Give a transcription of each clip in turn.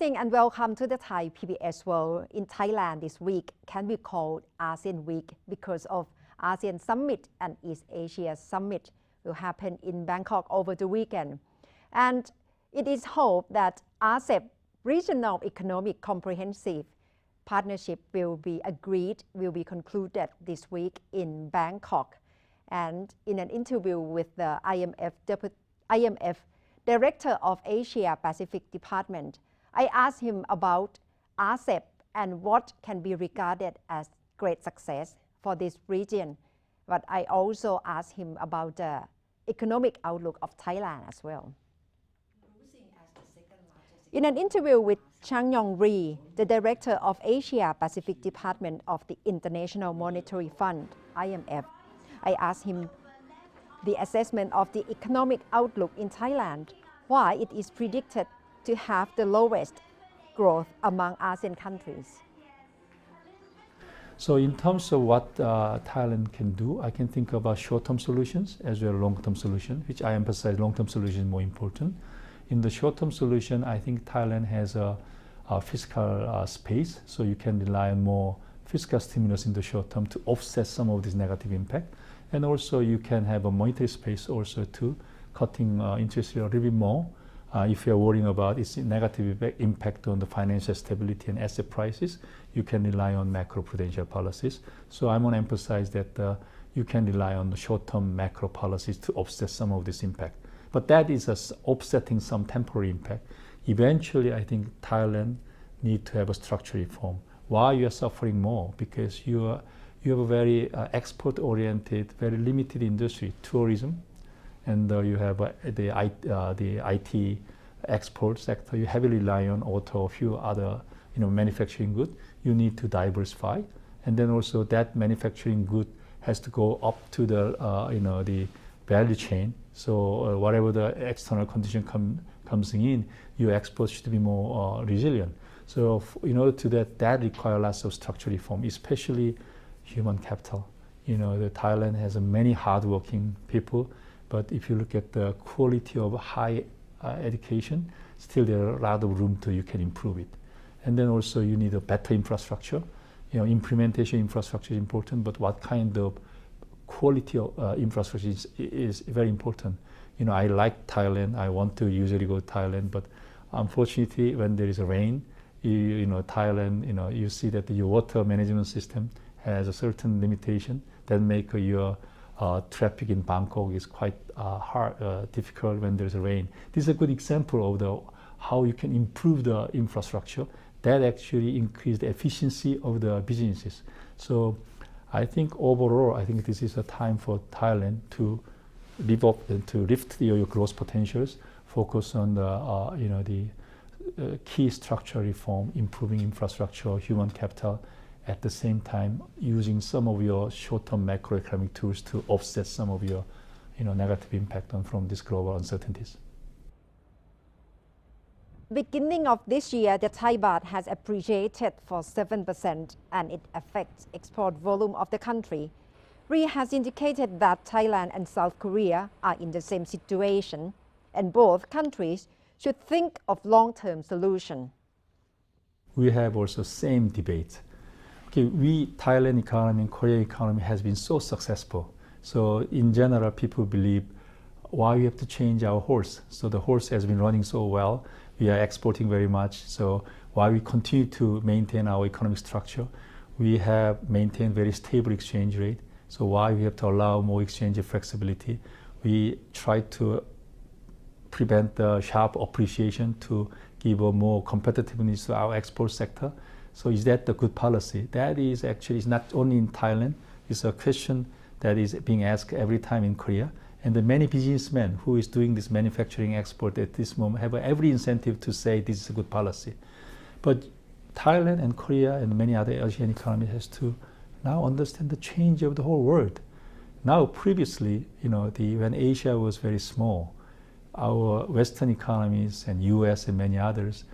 evening and welcome to the Thai PBS World. In Thailand this week can be called ASEAN Week because of ASEAN Summit and East Asia Summit will happen in Bangkok over the weekend. And it is hoped that RCEP, Regional Economic Comprehensive Partnership, will be concluded this week in Bangkok. And in an interview with the IMF Director of Asia Pacific Department, I asked him about RCEP and what can be regarded as great success for this region. But I also asked him about the economic outlook of Thailand as well. In an interview with Chang Yong Ri, the Director of Asia Pacific Department of the International Monetary Fund, IMF, I asked him the assessment of the economic outlook in Thailand, why it is predicted to have the lowest growth among ASEAN countries. So in terms of what Thailand can do, I can think about short-term solutions as well as long-term solutions, which I emphasize long-term solution is more important. In the short-term solution, I think Thailand has a fiscal space, so you can rely on more fiscal stimulus in the short term to offset some of this negative impact. And also you can have a monetary space also to cutting interest rate a little bit more if you're worrying about its negative impact on the financial stability and asset prices. You can rely on macro-prudential policies. So I want to emphasize that you can rely on the short-term macro policies to offset some of this impact. But that is offsetting some temporary impact. Eventually, I think Thailand needs to have a structural reform. Why you are suffering more? Because you have a very export-oriented, very limited industry, tourism, and you have the IT export sector. You heavily rely on auto, a few other manufacturing goods. You need to diversify, and then also that manufacturing good has to go up to the value chain. So whatever the external condition comes in, your exports should be more resilient. So in order to that requires lots of structural reform, especially human capital. The Thailand has many hardworking people, but if you look at the quality of high education, still there are a lot of room you can improve it. And then also you need a better infrastructure. Implementation infrastructure is important, but what kind of quality of infrastructure is very important. I like Thailand. I want to usually go to Thailand, but unfortunately, when there is rain, Thailand, you see that your water management system has a certain limitation that make your traffic in Bangkok is quite difficult when there's rain. This is a good example of how you can improve the infrastructure that actually increase the efficiency of the businesses. So I think overall, this is a time for Thailand to live up and to lift your growth potentials, focus on the key structural reform, improving infrastructure, human capital, at the same time using some of your short-term macroeconomic tools to offset some of your negative impact from these global uncertainties. Beginning of this year, the Thai baht has appreciated for 7% and it affects export volume of the country. Ri has indicated that Thailand and South Korea are in the same situation and both countries should think of long-term solution. We have also same debate. Thailand economy and Korean economy has been so successful. So in general, people believe why we have to change our horse. So the horse has been running so well. We are exporting very much. So why we continue to maintain our economic structure? We have maintained very stable exchange rate. So why we have to allow more exchange flexibility? We try to prevent the sharp appreciation to give a more competitiveness to our export sector. So is that the good policy? That is actually is not only in Thailand. It's a question that is being asked every time in Korea. And the many businessmen who is doing this manufacturing export at this moment have every incentive to say this is a good policy. But Thailand and Korea and many other Asian economies has to now understand the change of the whole world. Now previously, when Asia was very small, our Western economies and US and many others,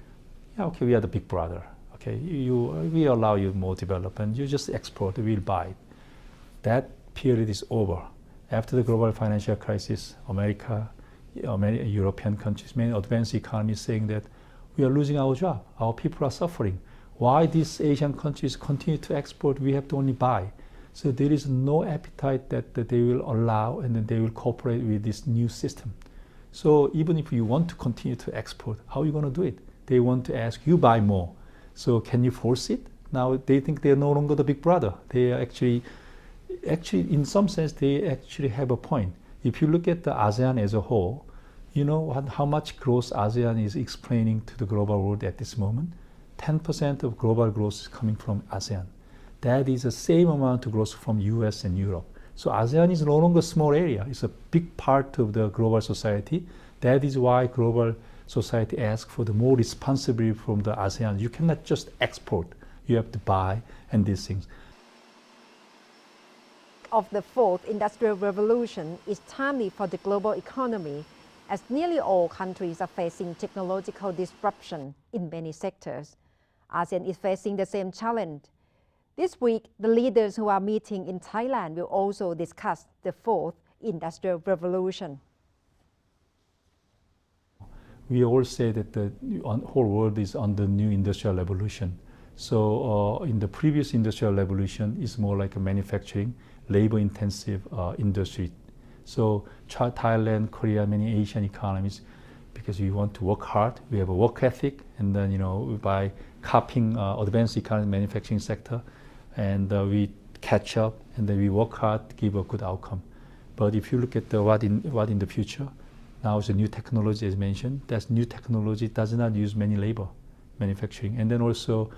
we are the big brother. We allow you more development. You just export, we'll buy. That period is over. After the global financial crisis, America, many European countries, many advanced economies saying that we are losing our job. Our people are suffering. Why these Asian countries continue to export, we have to only buy. So there is no appetite that they will allow and then they will cooperate with this new system. So even if you want to continue to export, how are you going to do it? They want to ask you buy more. So can you force it? Now they think they are no longer the big brother. They are actually in some sense, they actually have a point. If you look at the ASEAN as a whole, you know how much growth ASEAN is explaining to the global world at this moment? 10% of global growth is coming from ASEAN. That is the same amount of growth from US and Europe. So ASEAN is no longer a small area. It's a big part of the global society. That is why global society asks for the more responsibility from the ASEAN. You cannot just export. You have to buy and these things. Of the fourth industrial revolution is timely for the global economy, as nearly all countries are facing technological disruption in many sectors. ASEAN is facing the same challenge. This week, the leaders who are meeting in Thailand will also discuss the fourth industrial revolution. We all say that the whole world is on the new industrial revolution. So in the previous industrial revolution, it's more like a manufacturing, labor-intensive industry. So Thailand, Korea, many Asian economies, because we want to work hard, we have a work ethic, and then by copying advanced economy manufacturing sector, and we catch up, and then we work hard to give a good outcome. But if you look at what in the future, now it's a new technology as mentioned. That new technology does not use many labor manufacturing, and then also,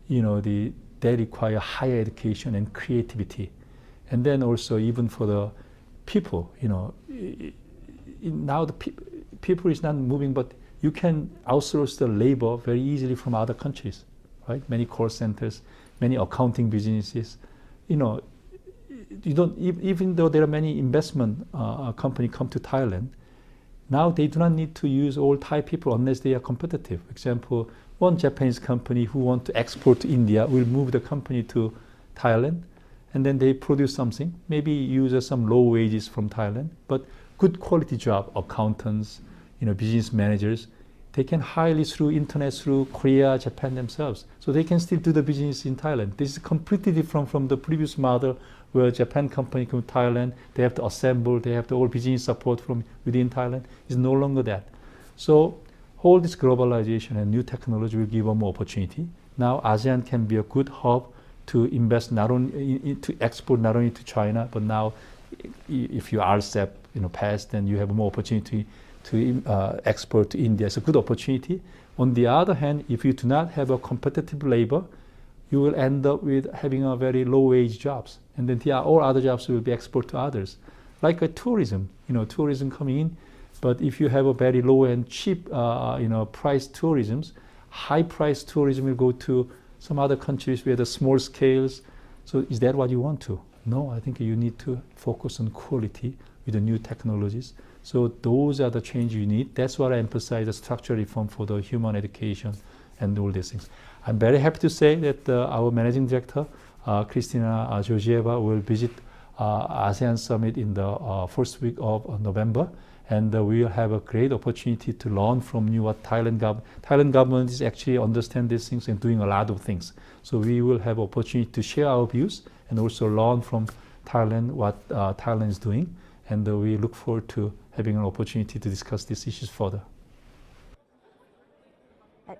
they require higher education and creativity, and then also even for the people, now the people is not moving, but you can outsource the labor very easily from other countries, right? Many call centers, many accounting businesses, you don't, even though there are many investment companies come to Thailand, now they do not need to use all Thai people unless they are competitive. For example, one Japanese company who want to export to India will move the company to Thailand, and then they produce something, maybe use some low wages from Thailand, but good quality job, accountants, business managers, they can hire through internet, through Korea, Japan themselves. So they can still do the business in Thailand. This is completely different from the previous model where Japan company come to Thailand, they have to assemble, they have the all business support from within Thailand. It's no longer that. So all this globalization and new technology will give them more opportunity. Now ASEAN can be a good hub to invest not only to export not only to China, but now if you RCEP pass, then you have more opportunity to export to India. It's a good opportunity. On the other hand, if you do not have a competitive labor, you will end up with having a very low wage jobs, and then all other jobs will be export to others, like a tourism. Tourism coming in, but if you have a very low and cheap, price tourisms, high price tourism will go to some other countries where the small scales. So is that what you want to? No, I think you need to focus on quality with the new technologies. So those are the change you need. That's what I emphasize, the structural reform for the human education and all these things. I'm very happy to say that our managing director, Kristina Georgieva, will visit ASEAN Summit in the first week of November. And we will have a great opportunity to learn from you what Thailand government is actually understand these things and doing a lot of things. So we will have opportunity to share our views and also learn from Thailand what Thailand is doing. And we look forward to having an opportunity to discuss these issues further.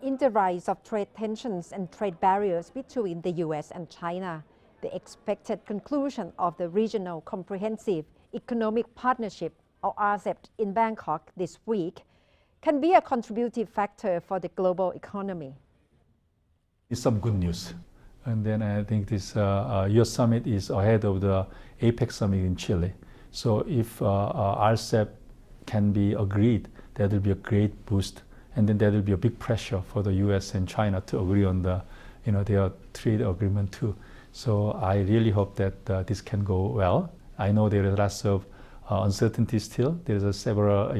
In the rise of trade tensions and trade barriers between the US and China, the expected conclusion of the Regional Comprehensive Economic Partnership, or RCEP, in Bangkok this week can be a contributive factor for the global economy. It's some good news. And then I think this your summit is ahead of the APEC summit in Chile. So if RCEP can be agreed, that will be a great boost. And then there will be a big pressure for the US and China to agree on their trade agreement too. So I really hope that this can go well. I know there is lots of uncertainty still. There is several,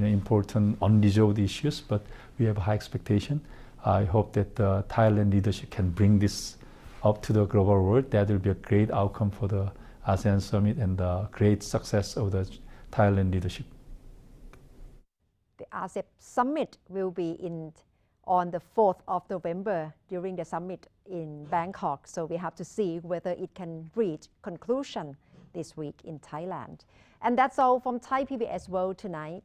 important unresolved issues, but we have high expectation. I hope that the Thailand leadership can bring this up to the global world. That will be a great outcome for the ASEAN Summit and the great success of the Thailand leadership. The ASEAN summit will be on the 4th of November during the summit in Bangkok. So we have to see whether it can reach conclusion this week in Thailand. And that's all from Thai PBS World tonight.